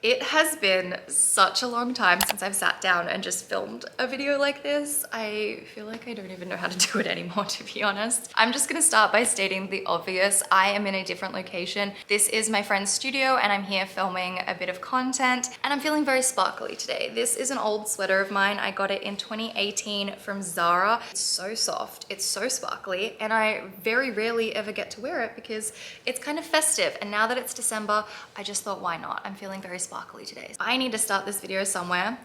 It has been such a long time since I've sat down and just filmed a video like this. I feel like I don't even know how to do it anymore, to be honest. I'm just gonna start by stating the obvious. I am in a different location. This is my friend's studio and I'm here filming a bit of content and I'm feeling very sparkly today. This is an old sweater of mine. I got it in 2018 from Zara. It's so soft, it's so sparkly, and I very rarely ever get to wear it because it's kind of festive. And now that it's December, I just thought, why not? I'm feeling very sparkly today. I need to start this video somewhere.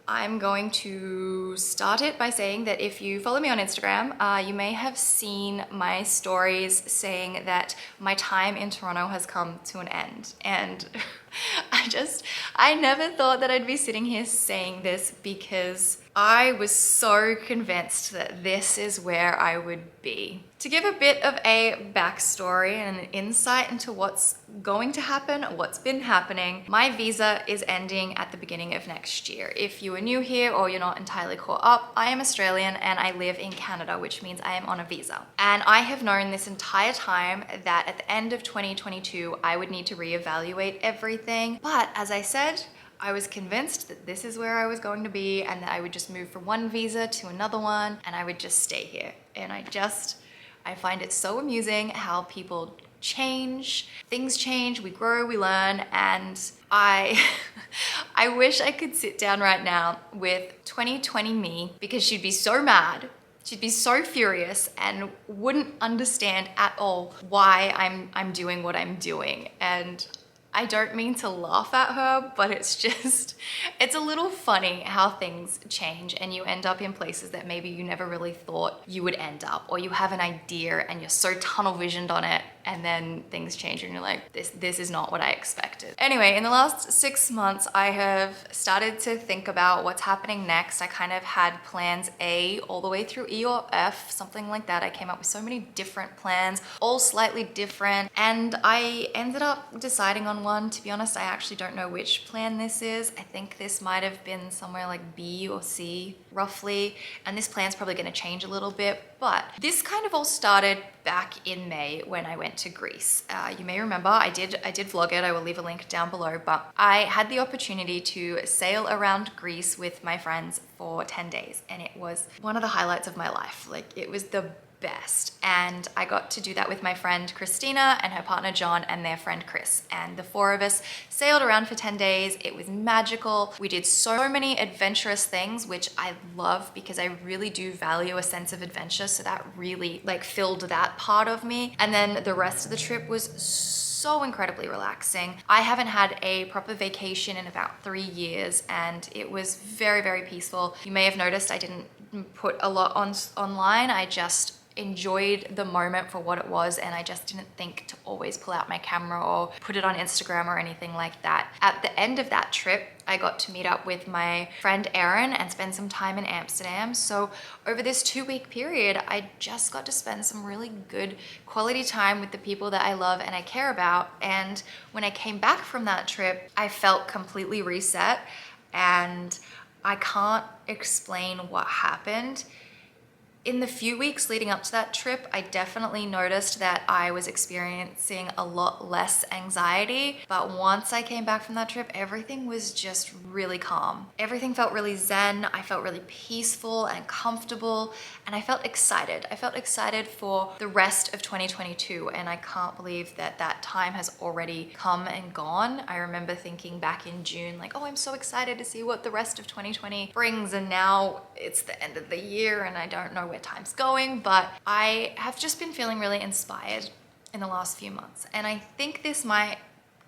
I'm going to start it by saying that if you follow me on Instagram, you may have seen my stories saying that my time in Toronto has come to an end. And I never thought that I'd be sitting here saying this because I was so convinced that this is where I would be. To give a bit of a backstory and an insight into what's going to happen, what's been happening, my visa is ending at the beginning of next year. If you are new here or you're not entirely caught up, I am Australian and I live in Canada, which means I am on a visa. And I have known this entire time that at the end of 2022, I would need to reevaluate everything. But as I said, I was convinced that this is where I was going to be and that I would just move from one visa to another one and I would just stay here. And I find it so amusing how people change, things change, we grow, we learn, and I wish I could sit down right now with 2020 me because she'd be so mad. She'd be so furious and wouldn't understand at all why I'm doing what I'm doing. And I don't mean to laugh at her, but it's a little funny how things change and you end up in places that maybe you never really thought you would end up, or you have an idea and you're so tunnel visioned on it and then things change and you're like, this is not what I expected. Anyway, in the last 6 months, I have started to think about what's happening next. I kind of had plans A all the way through E or F, something like that. I came up with so many different plans, all slightly different, and I ended up deciding on one. To be honest, I actually don't know which plan this is. I think this might have been somewhere like B or C, roughly, and this plan's probably gonna change a little bit, but this kind of all started back in May when I went to Greece. You may remember I did vlog it. I will leave a link down below, but I had the opportunity to sail around Greece with my friends for 10 days and it was one of the highlights of my life. Like, it was the best. And I got to do that with my friend Christina and her partner John and their friend Chris. And the four of us sailed around for 10 days. It was magical. We did so many adventurous things, which I love because I really do value a sense of adventure. So that really filled that part of me. And then the rest of the trip was so incredibly relaxing. I haven't had a proper vacation in about 3 years and it was very, very peaceful. You may have noticed I didn't put a lot online. I just enjoyed the moment for what it was and I just didn't think to always pull out my camera or put it on Instagram or anything like that. At the end of that trip, I got to meet up with my friend Erin and spend some time in Amsterdam. So over this 2-week period, I just got to spend some really good quality time with the people that I love and I care about. And when I came back from that trip, I felt completely reset and I can't explain what happened. In the few weeks leading up to that trip, I definitely noticed that I was experiencing a lot less anxiety. But once I came back from that trip, everything was just really calm. Everything felt really zen. I felt really peaceful and comfortable, and I felt excited. I felt excited for the rest of 2022, and I can't believe that that time has already come and gone. I remember thinking back in June, like, oh, I'm so excited to see what the rest of 2020 brings, and now it's the end of the year and I don't know where time's going, but I have just been feeling really inspired in the last few months. And I think this might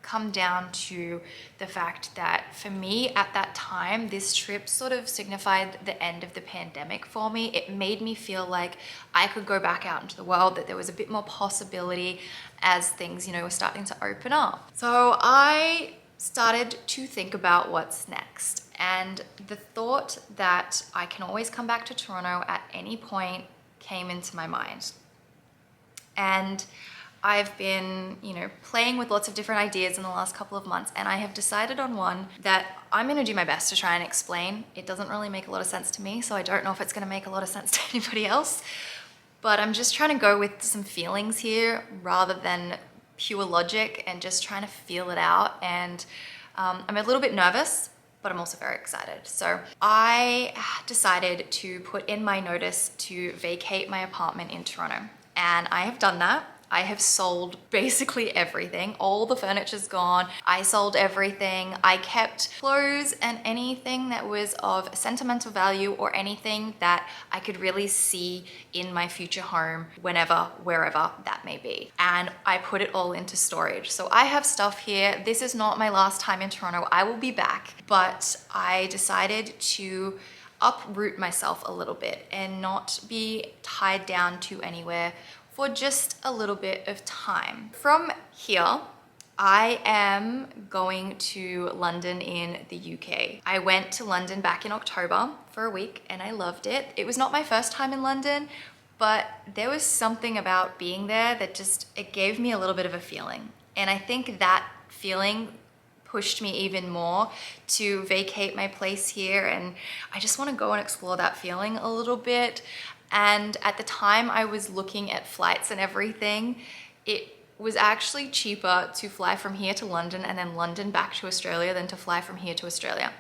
come down to the fact that for me at that time, this trip sort of signified the end of the pandemic for me. It made me feel like I could go back out into the world, that there was a bit more possibility as things, were starting to open up. So I started to think about what's next. And the thought that I can always come back to Toronto at any point came into my mind. And I've been, playing with lots of different ideas in the last couple of months, and I have decided on one that I'm gonna do my best to try and explain. It doesn't really make a lot of sense to me, so I don't know if it's gonna make a lot of sense to anybody else, but I'm just trying to go with some feelings here rather than pure logic and just trying to feel it out. And I'm a little bit nervous, but I'm also very excited. So I decided to put in my notice to vacate my apartment in Toronto, and I have done that. I have sold basically everything. All the furniture's gone. I sold everything. I kept clothes and anything that was of sentimental value or anything that I could really see in my future home whenever, wherever that may be. And I put it all into storage. So I have stuff here. This is not my last time in Toronto. I will be back, but I decided to uproot myself a little bit and not be tied down to anywhere for just a little bit of time. From here, I am going to London in the UK. I went to London back in October for a week and I loved it. It was not my first time in London, but there was something about being there that it gave me a little bit of a feeling. And I think that feeling pushed me even more to vacate my place here, and I just want to go and explore that feeling a little bit. And at the time I was looking at flights and everything, it was actually cheaper to fly from here to London and then London back to Australia than to fly from here to Australia.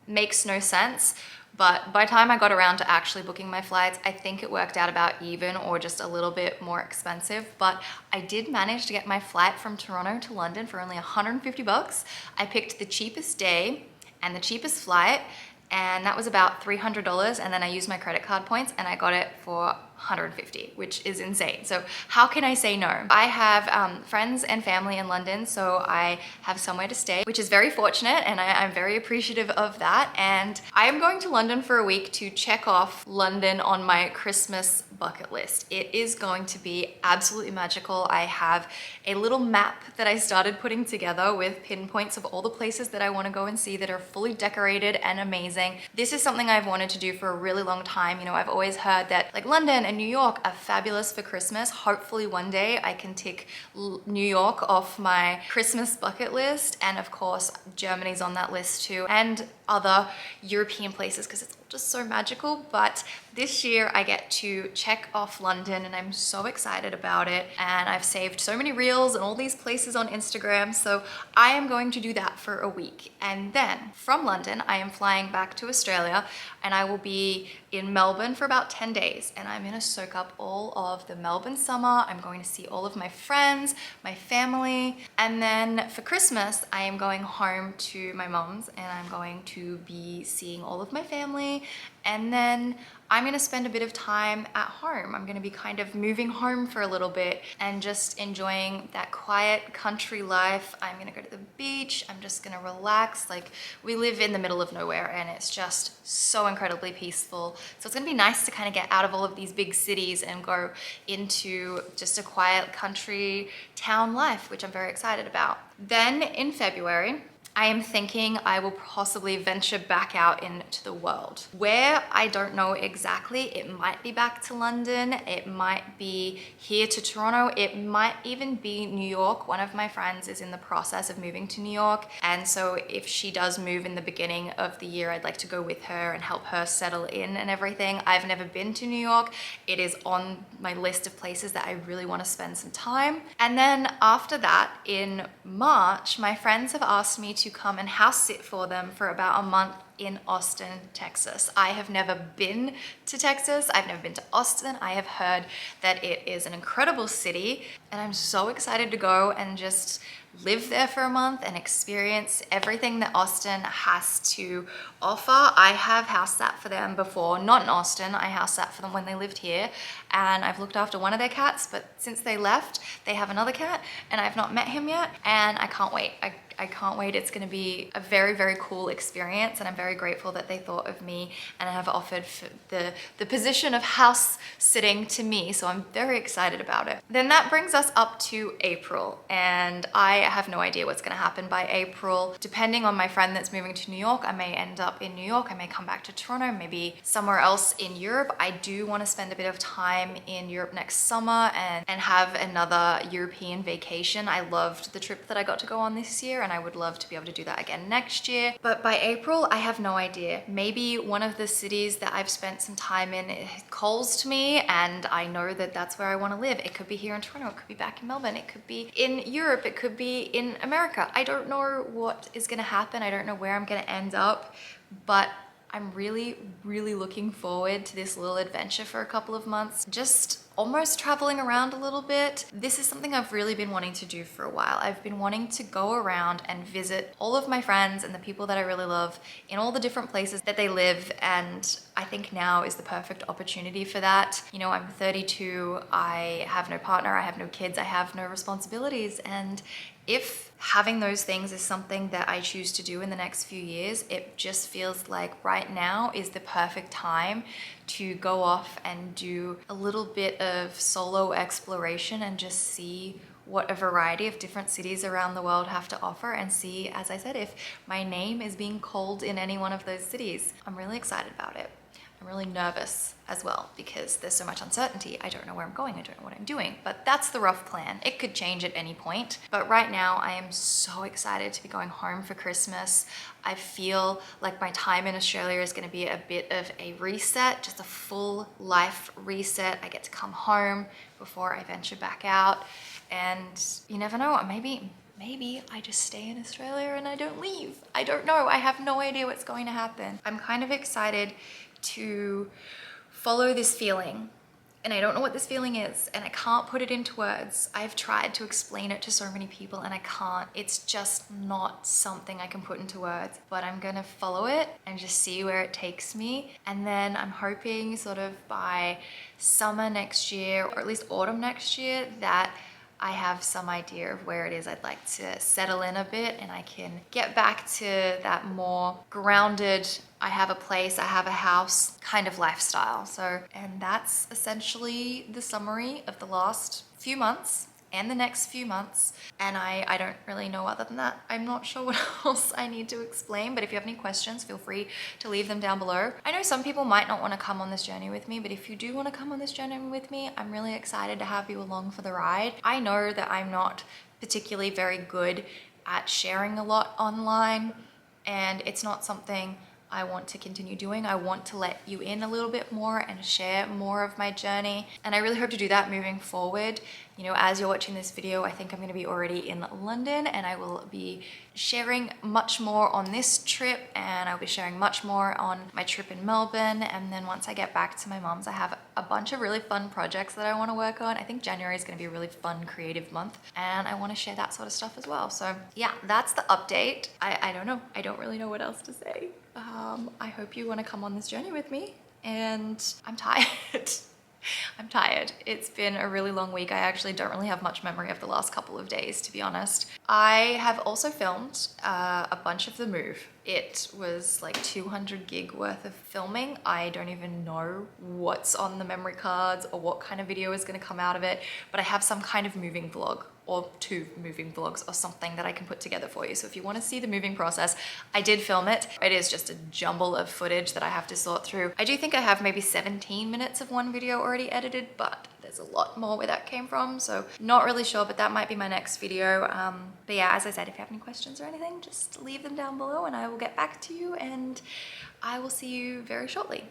Makes no sense, but by the time I got around to actually booking my flights, I think it worked out about even or just a little bit more expensive. But I did manage to get my flight from Toronto to London for only 150 bucks. I picked the cheapest day and the cheapest flight, and that was about $300, and then I used my credit card points and I got it for 150, which is insane. So how can I say no? I have friends and family in London, so I have somewhere to stay, which is very fortunate, and I'm very appreciative of that. And I am going to London for a week to check off London on my Christmas bucket list. It is going to be absolutely magical. I have a little map that I started putting together with pinpoints of all the places that I want to go and see that are fully decorated and amazing. This is something I've wanted to do for a really long time. You know, I've always heard that like London and New York are fabulous for Christmas. Hopefully one day I can tick New York off my Christmas bucket list, and of course Germany's on that list too, and other European places, because it's just so magical. But this year I get to check off London and I'm so excited about it, and I've saved so many reels and all these places on Instagram, so I am going to do that for a week. And then from London I am flying back to Australia, and I will be in Melbourne for about 10 days, and I'm gonna soak up all of the Melbourne summer. I'm going to see all of my friends, my family, and then for Christmas I am going home to my mom's and I'm going to be seeing all of my family, and then I'm gonna spend a bit of time at home. I'm gonna be kind of moving home for a little bit and just enjoying that quiet country life. I'm gonna go to the beach. I'm just gonna relax. Like, we live in the middle of nowhere and it's just so incredibly peaceful. So it's gonna be nice to kind of get out of all of these big cities and go into just a quiet country town life, which I'm very excited about. Then in February, I am thinking I will possibly venture back out into the world. Where, I don't know exactly. It might be back to London, it might be here to Toronto, it might even be New York. One of my friends is in the process of moving to New York, and so if she does move in the beginning of the year, I'd like to go with her and help her settle in and everything. I've never been to New York. It is on my list of places that I really want to spend some time. And then after that, in March, my friends have asked me to come and house sit for them for about a month in Austin, Texas. I have never been to Texas. I've never been to Austin. I have heard that it is an incredible city, and I'm so excited to go and just live there for a month and experience everything that Austin has to offer. I have house sat for them before, not in Austin. I house sat for them when they lived here, and I've looked after one of their cats, but since they left, they have another cat and I've not met him yet, and I can't wait. I can't wait. It's going to be a very, very cool experience, and I'm very grateful that they thought of me and have offered the position of house sitting to me, so I'm very excited about it. Then that brings us up to April, and I have no idea what's going to happen by April. Depending on my friend that's moving to New York, I may end up in New York, I may come back to Toronto, maybe somewhere else in Europe. I do want to spend a bit of time in Europe next summer and have another European vacation. I loved the trip that I got to go on this year, and I would love to be able to do that again next year. But by April, I have no idea. Maybe one of the cities that I've spent some time in calls to me, and I know that that's where I want to live. It could be here in Toronto, it could be back in Melbourne, it could be in Europe, it could be be in America. I don't know what is gonna happen. I don't know where I'm gonna end up, but I'm really, really looking forward to this little adventure for a couple of months. Just almost traveling around a little bit. This is something I've really been wanting to do for a while. I've been wanting to go around and visit all of my friends and the people that I really love in all the different places that they live, and I think now is the perfect opportunity for that. You know, I'm 32, I have no partner, I have no kids, I have no responsibilities, and if having those things is something that I choose to do in the next few years, it just feels like right now is the perfect time to go off and do a little bit of solo exploration and just see what a variety of different cities around the world have to offer, and see, as I said, if my name is being called in any one of those cities. I'm really excited about it. I'm really nervous as well because there's so much uncertainty. I don't know where I'm going, I don't know what I'm doing, but that's the rough plan. It could change at any point. But right now I am so excited to be going home for Christmas. I feel like my time in Australia is gonna be a bit of a reset, just a full life reset. I get to come home before I venture back out, and you never know, maybe I just stay in Australia and I don't leave. I don't know, I have no idea what's going to happen. I'm kind of excited to follow this feeling, and I don't know what this feeling is, and I can't put it into words. I've tried to explain it to so many people and I can't. It's just not something I can put into words, but I'm gonna follow it and just see where it takes me. And then I'm hoping sort of by summer next year, or at least autumn next year, that I have some idea of where it is I'd like to settle in a bit, and I can get back to that more grounded, I have a place, I have a house kind of lifestyle. And that's essentially the summary of the last few months and the next few months. And I don't really know other than that. I'm not sure what else I need to explain, but if you have any questions, feel free to leave them down below. I know some people might not want to come on this journey with me, but if you do want to come on this journey with me, I'm really excited to have you along for the ride. I know that I'm not particularly very good at sharing a lot online, and it's not something I want to continue doing. I want to let you in a little bit more and share more of my journey. And I really hope to do that moving forward. You know, as you're watching this video, I think I'm gonna be already in London, and I will be sharing much more on this trip, and I'll be sharing much more on my trip in Melbourne. And then once I get back to my mom's, I have a bunch of really fun projects that I wanna work on. I think January is gonna be a really fun, creative month, and I wanna share that sort of stuff as well. So yeah, that's the update. I don't know. I don't really know what else to say. I hope you want to come on this journey with me, and I'm tired. I'm tired. It's been a really long week. I actually don't really have much memory of the last couple of days, to be honest. I have also filmed a bunch of the move. It was like 200 gig worth of filming. I don't even know what's on the memory cards or what kind of video is going to come out of it, but I have some kind of moving vlog, or 2 moving vlogs or something that I can put together for you. So if you want to see the moving process, I did film it. It is just a jumble of footage that I have to sort through. I do think I have maybe 17 minutes of one video already edited, but there's a lot more where that came from. So not really sure, but that might be my next video. But yeah, as I said, if you have any questions or anything, just leave them down below and I will get back to you, and I will see you very shortly.